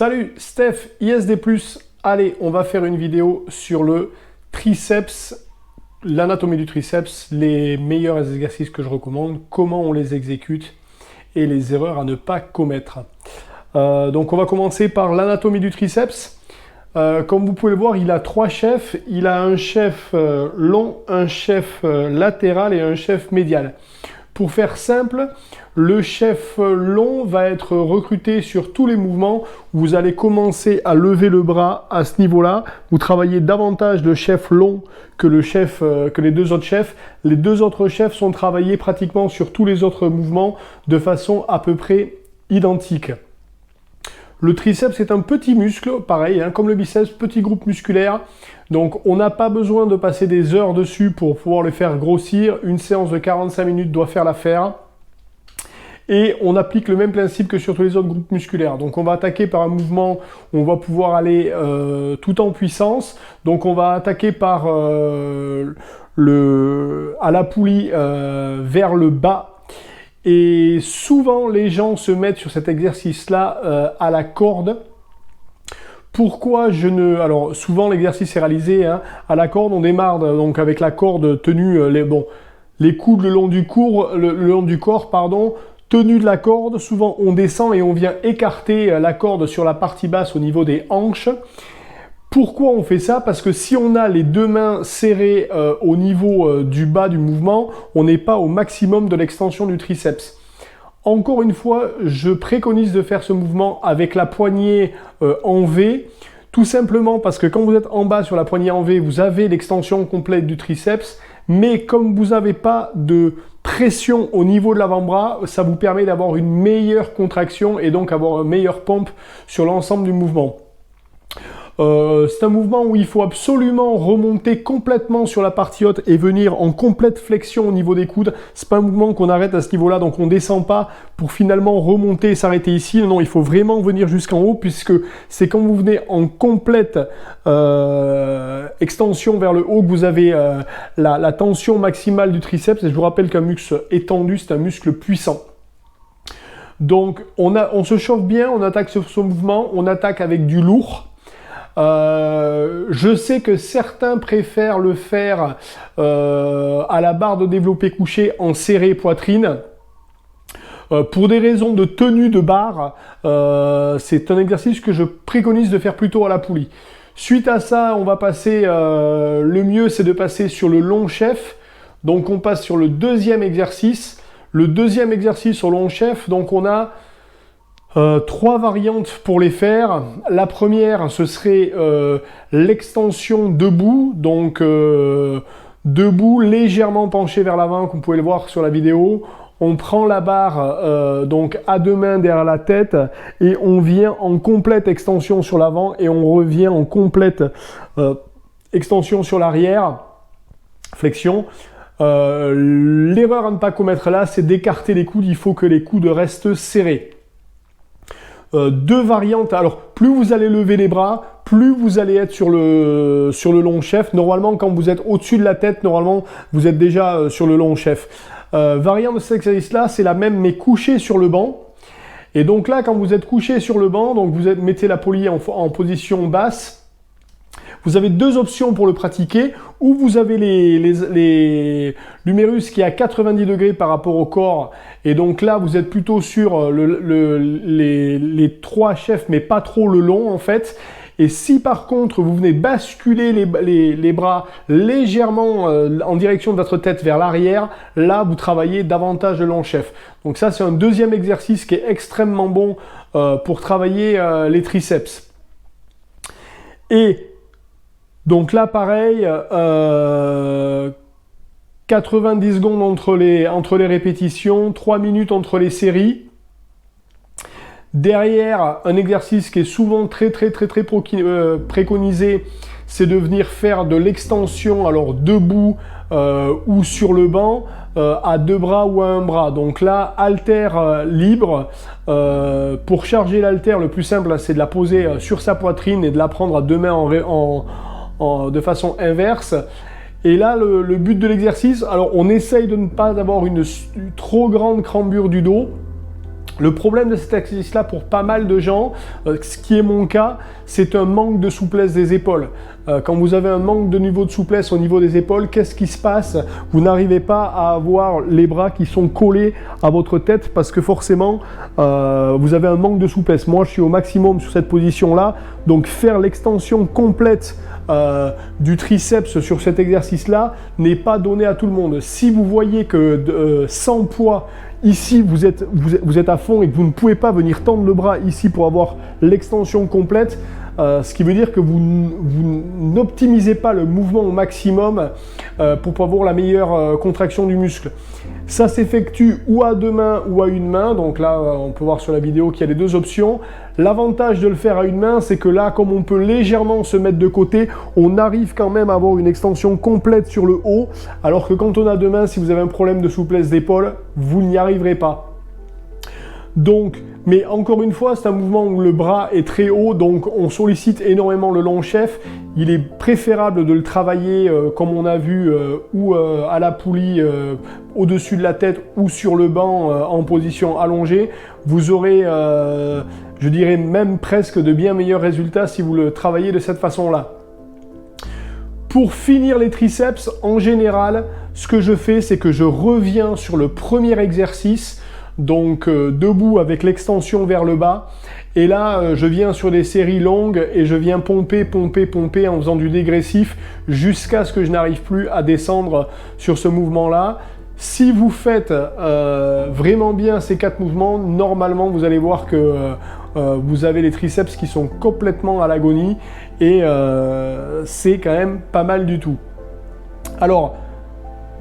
Salut, Steph, ISD+. Allez, on va faire une vidéo sur le triceps, l'anatomie du triceps, les meilleurs exercices que je recommande, comment on les exécute et les erreurs à ne pas commettre. Donc on va commencer par l'anatomie du triceps. Comme vous pouvez le voir, il a trois chefs. Il a un chef long, un chef latéral et un chef médial. Pour faire simple, le chef long va être recruté sur tous les mouvements. Vous allez commencer à lever le bras à ce niveau-là. Vous travaillez davantage le chef long que les deux autres chefs. Les deux autres chefs sont travaillés pratiquement sur tous les autres mouvements de façon à peu près identique. Le triceps est un petit muscle, pareil, comme le biceps, petit groupe musculaire. Donc on n'a pas besoin de passer des heures dessus pour pouvoir le faire grossir. Une séance de 45 minutes doit faire l'affaire. Et on applique le même principe que sur tous les autres groupes musculaires. Donc on va attaquer par un mouvement où on va pouvoir aller tout en puissance. Donc on va attaquer par à la poulie vers le bas. Et souvent les gens se mettent sur cet exercice-là à la corde. Pourquoi je ne... Alors souvent l'exercice est réalisé à la corde. On démarre donc avec la corde tenue, les coudes le long du corps, tenue de la corde. Souvent on descend et on vient écarter la corde sur la partie basse au niveau des hanches. Pourquoi on fait ça? Parce que si on a les deux mains serrées au niveau du bas du mouvement, on n'est pas au maximum de l'extension du triceps. Encore une fois, je préconise de faire ce mouvement avec la poignée en V, tout simplement parce que quand vous êtes en bas sur la poignée en V, vous avez l'extension complète du triceps, mais comme vous n'avez pas de pression au niveau de l'avant-bras, ça vous permet d'avoir une meilleure contraction et donc avoir un meilleur pompe sur l'ensemble du mouvement. C'est un mouvement où il faut absolument remonter complètement sur la partie haute et venir en complète flexion au niveau des coudes. C'est pas un mouvement qu'on arrête à ce niveau-là, donc on descend pas pour finalement remonter et s'arrêter ici. Non, il faut vraiment venir jusqu'en haut puisque c'est quand vous venez en complète extension vers le haut que vous avez la tension maximale du triceps. Et je vous rappelle qu'un muscle étendu, c'est un muscle puissant. Donc on se chauffe bien, on attaque sur ce mouvement, on attaque avec du lourd. Je sais que certains préfèrent le faire à la barre de développé couché en serré poitrine. Pour des raisons de tenue de barre, c'est un exercice que je préconise de faire plutôt à la poulie. Suite à ça, on va passer, le mieux c'est de passer sur le long chef. Donc on passe sur le deuxième exercice. Le deuxième exercice au long chef, donc on a trois variantes pour les faire. La première, ce serait l'extension debout, donc debout, légèrement penché vers l'avant, comme vous pouvez le voir sur la vidéo. On prend la barre donc à deux mains derrière la tête et on vient en complète extension sur l'avant et on revient en complète extension sur l'arrière, flexion. L'erreur à ne pas commettre là, c'est d'écarter les coudes. Il faut que les coudes restent serrés. Deux variantes. Alors, plus vous allez lever les bras, plus vous allez être sur le long chef. Normalement, quand vous êtes au-dessus de la tête, normalement, vous êtes déjà sur le long chef. Variante de cet exercice-là, c'est la même, mais couché sur le banc. Et donc là, quand vous êtes couché sur le banc, donc vous mettez la poulie en position basse. Vous avez deux options pour le pratiquer, ou vous avez l'humérus qui est à 90 degrés par rapport au corps, et donc là vous êtes plutôt sur les trois chefs, mais pas trop le long en fait. Et si par contre vous venez basculer les bras légèrement en direction de votre tête vers l'arrière, là vous travaillez davantage le long chef. Donc ça c'est un deuxième exercice qui est extrêmement bon pour travailler les triceps. Et donc là, pareil, 90 secondes entre les répétitions, 3 minutes entre les séries. Derrière, un exercice qui est souvent très préconisé, c'est de venir faire de l'extension, alors debout ou sur le banc, à deux bras ou à un bras. Donc là, haltère libre. Pour charger l'haltère, le plus simple, c'est de la poser sur sa poitrine et de la prendre à deux mains de façon inverse. Et là, le but de l'exercice, alors on essaye de ne pas avoir une trop grande crambure du dos. Le problème de cet exercice-là pour pas mal de gens, ce qui est mon cas, c'est un manque de souplesse des épaules. Quand vous avez un manque de niveau de souplesse au niveau des épaules, qu'est-ce qui se passe? Vous n'arrivez pas à avoir les bras qui sont collés à votre tête parce que forcément, vous avez un manque de souplesse. Moi, je suis au maximum sur cette position-là, donc faire l'extension complète du triceps sur cet exercice-là n'est pas donné à tout le monde. Si vous voyez que sans poids, ici, vous êtes à fond et que vous ne pouvez pas venir tendre le bras ici pour avoir l'extension complète, ce qui veut dire que vous n'optimisez pas le mouvement au maximum pour pouvoir avoir la meilleure contraction du muscle. Ça s'effectue ou à deux mains ou à une main. Donc là, on peut voir sur la vidéo qu'il y a les deux options. L'avantage de le faire à une main, c'est que là, comme on peut légèrement se mettre de côté, on arrive quand même à avoir une extension complète sur le haut. Alors que quand on a deux mains, si vous avez un problème de souplesse d'épaule, vous n'y arriverez pas. Donc, mais encore une fois, c'est un mouvement où le bras est très haut, donc on sollicite énormément le long chef. Il est préférable de le travailler, comme on a vu, ou à la poulie, au-dessus de la tête, ou sur le banc, en position allongée. Vous aurez, je dirais même presque de bien meilleurs résultats si vous le travaillez de cette façon-là. Pour finir les triceps, en général, ce que je fais, c'est que je reviens sur le premier exercice, donc debout avec l'extension vers le bas, et là je viens sur des séries longues et je viens pomper en faisant du dégressif jusqu'à ce que je n'arrive plus à descendre sur ce mouvement là. Si vous faites vraiment bien ces 4 mouvements, normalement vous allez voir que vous avez les triceps qui sont complètement à l'agonie et c'est quand même pas mal du tout. Alors,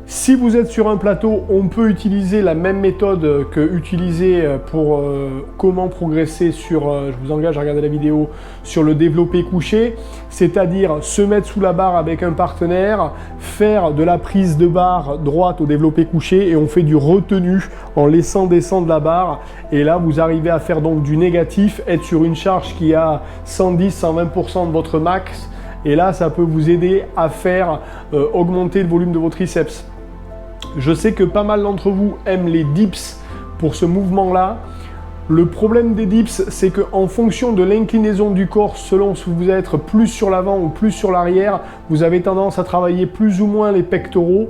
si vous êtes sur un plateau, on peut utiliser la même méthode que utiliser pour comment progresser sur, je vous engage à regarder la vidéo, sur le développé couché, c'est-à-dire se mettre sous la barre avec un partenaire, faire de la prise de barre droite au développé couché et on fait du retenu en laissant descendre la barre et là vous arrivez à faire donc du négatif, être sur une charge qui a 110-120% de votre max et là ça peut vous aider à faire augmenter le volume de vos triceps. Je sais que pas mal d'entre vous aiment les dips pour ce mouvement-là. Le problème des dips, c'est qu'en fonction de l'inclinaison du corps, selon si vous êtes plus sur l'avant ou plus sur l'arrière, vous avez tendance à travailler plus ou moins les pectoraux.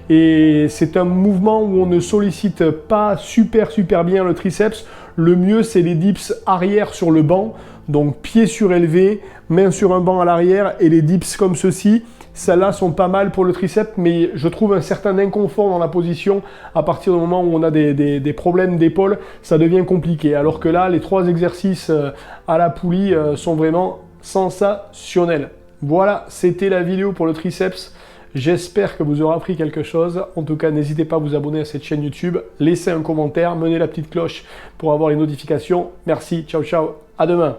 Et c'est un mouvement où on ne sollicite pas super bien le triceps. Le mieux, c'est les dips arrière sur le banc. Donc pied surélevé, main sur un banc à l'arrière et les dips comme ceci. Celles-là sont pas mal pour le triceps, mais je trouve un certain inconfort dans la position à partir du moment où on a des problèmes d'épaule, ça devient compliqué. Alors que là, les 3 exercices à la poulie sont vraiment sensationnels. Voilà, c'était la vidéo pour le triceps. J'espère que vous aurez appris quelque chose. En tout cas, n'hésitez pas à vous abonner à cette chaîne YouTube, laissez un commentaire, menez la petite cloche pour avoir les notifications. Merci, ciao, à demain.